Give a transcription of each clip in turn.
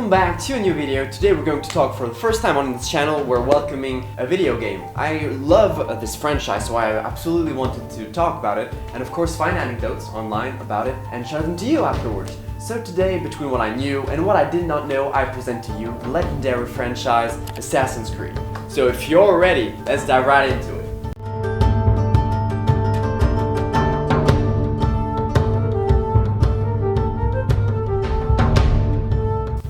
Welcome back to a new video. Today we're going to talk for the first time on this channel. We're welcoming a video game. I love this franchise, so I absolutely wanted to talk about it and of course find anecdotes online about it and share them to you afterwards. So today, between what I knew and what I did not know, I present to you the legendary franchise Assassin's Creed. So if you're ready, let's dive right into it.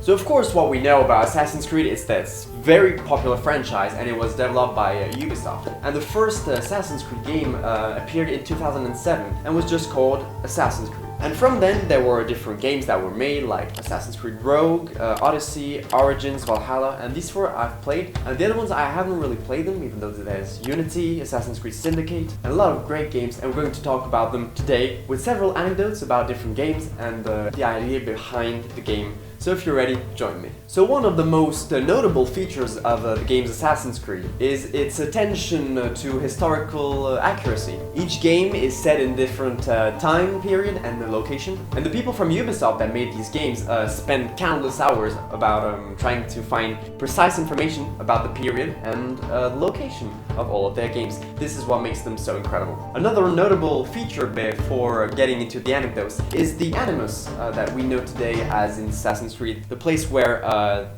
So of course what we know about Assassin's Creed is that it's a very popular franchise and it was developed by Ubisoft. And the first Assassin's Creed game appeared in 2007 and was just called Assassin's Creed. And from then there were different games that were made like Assassin's Creed Rogue, Odyssey, Origins, Valhalla, and these four I've played. And the other ones I haven't really played them, even though there's Unity, Assassin's Creed Syndicate, and a lot of great games, and we're going to talk about them today with several anecdotes about different games and the idea behind the game. So if you're ready, join me. So one of the most notable features of the game's Assassin's Creed is its attention to historical accuracy. Each game is set in different time period and location, and the people from Ubisoft that made these games spend countless hours about trying to find precise information about the period and location of all of their games. This is what makes them so incredible. Another notable feature before getting into the anecdotes is the Animus that we know today as in Assassin's Creed, the place where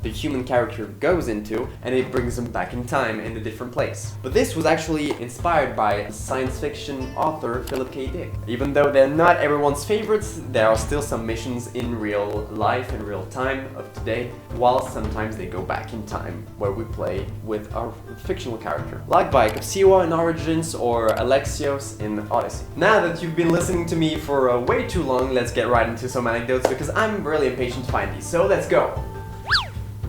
the human character goes into and it brings them back in time in a different place. But this was actually inspired by science fiction author Philip K. Dick. Even though they're not everyone's favorites, there are still some missions in real life and real time of today, while sometimes they go back in time where we play with our fictional character, like by Heyo in Origins or Alexios in Odyssey. Now that you've been listening to me for way too long, let's get right into some anecdotes because I'm really impatient to find these. So let's go!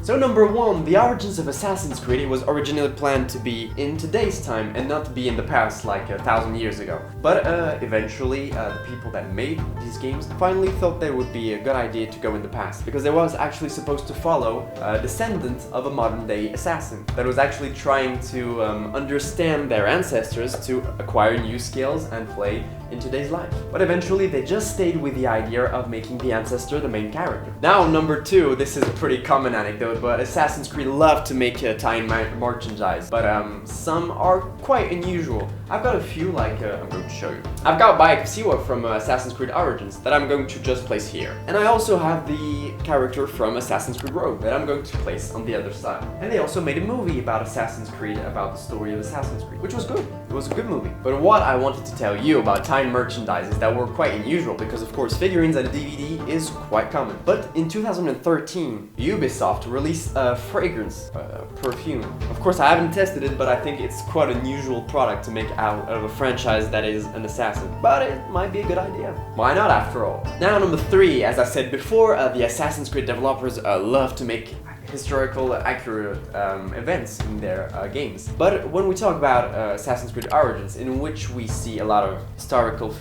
So number one, the origins of Assassin's Creed. It was originally planned to be in today's time and not to be in the past like 1,000 years ago. But eventually the people that made these games finally thought there would be a good idea to go in the past, because it was actually supposed to follow a descendant of a modern day assassin that was actually trying to understand their ancestors to acquire new skills and play in today's life. But eventually they just stayed with the idea of making the ancestor the main character. Now number two, this is a pretty common anecdote, but Assassin's Creed love to make time merchandise, but some are quite unusual. I've got a few, like I'm going to show you. I've got Bike Siwa from Assassin's Creed Origins that I'm going to just place here. And I also have the character from Assassin's Creed Rogue that I'm going to place on the other side. And they also made a movie about Assassin's Creed, about the story of Assassin's Creed, which was good. It was a good movie. But what I wanted to tell you about time merchandise is that were quite unusual, because of course figurines and a DVD is quite common. But in 2013, Ubisoft released a fragrance, perfume. Of course I haven't tested it, but I think it's quite an unusual product to make out of a franchise that is an assassin. But it might be a good idea. Why not after all? Now number three, as I said before, the Assassin's Creed developers love to make historical accurate events in their games. But when we talk about Assassin's Creed Origins, in which we see a lot of historical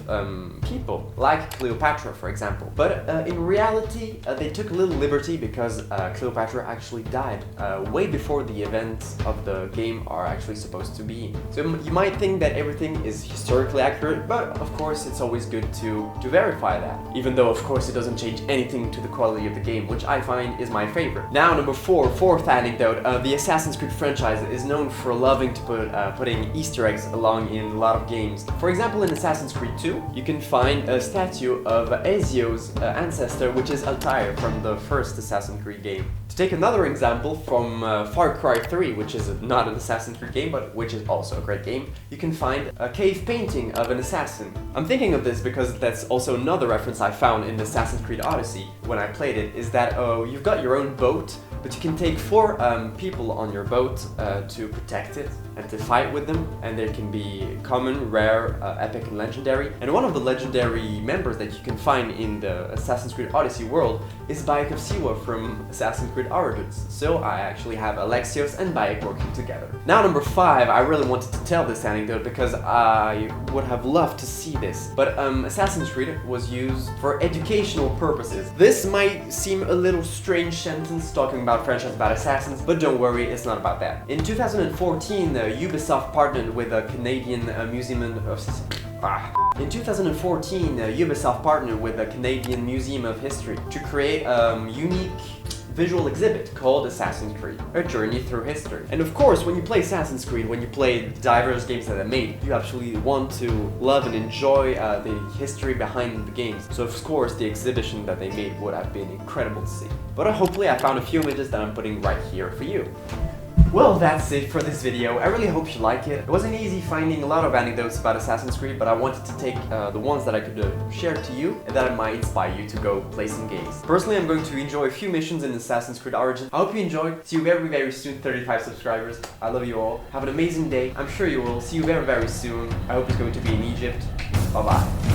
people, like Cleopatra for example. But in reality, they took a little liberty because Cleopatra actually died way before the events of the game are actually supposed to be. So you might think that everything is historically accurate, but of course it's always good to verify that. Even though of course it doesn't change anything to the quality of the game, which I find is my favorite. Now number fourth anecdote, the Assassin's Creed franchise is known for loving to putting Easter eggs along in a lot of games. For example, in Assassin's Creed 2, you can find a statue of Ezio's ancestor, which is Altair from the first Assassin's Creed game. To take another example from Far Cry 3, which is not an Assassin's Creed game, but which is also a great game, you can find a cave painting of an assassin. I'm thinking of this because that's also another reference I found in Assassin's Creed Odyssey when I played it, is that you've got your own boat, but you can take 4 people on your boat to protect it and to fight with them, and there can be common, rare, epic and legendary. And one of the legendary members that you can find in the Assassin's Creed Odyssey world is Bayek of Siwa from Assassin's Creed Origins. So I actually have Alexios and Bayek working together. Now number 5, I really wanted to tell this anecdote because I would have loved to see this, but Assassin's Creed was used for educational purposes. This might seem a little strange sentence talking about franchise about assassins, but don't worry, it's not about that. In 2014, Ubisoft partnered with a Canadian Museum of In 2014, Ubisoft partnered with the Canadian Museum of History to create a unique visual exhibit called Assassin's Creed, a journey through history. And of course, when you play Assassin's Creed, when you play diverse games that they made, you absolutely want to love and enjoy the history behind the games. So of course, the exhibition that they made would have been incredible to see. But hopefully I found a few images that I'm putting right here for you. Well, that's it for this video. I really hope you like it. It wasn't easy finding a lot of anecdotes about Assassin's Creed, but I wanted to take the ones that I could share to you and that might inspire you to go play some games. Personally, I'm going to enjoy a few missions in Assassin's Creed Origins. I hope you enjoyed. See you very, very soon, 35 subscribers. I love you all. Have an amazing day. I'm sure you will. See you very, very soon. I hope it's going to be in Egypt. Bye-bye.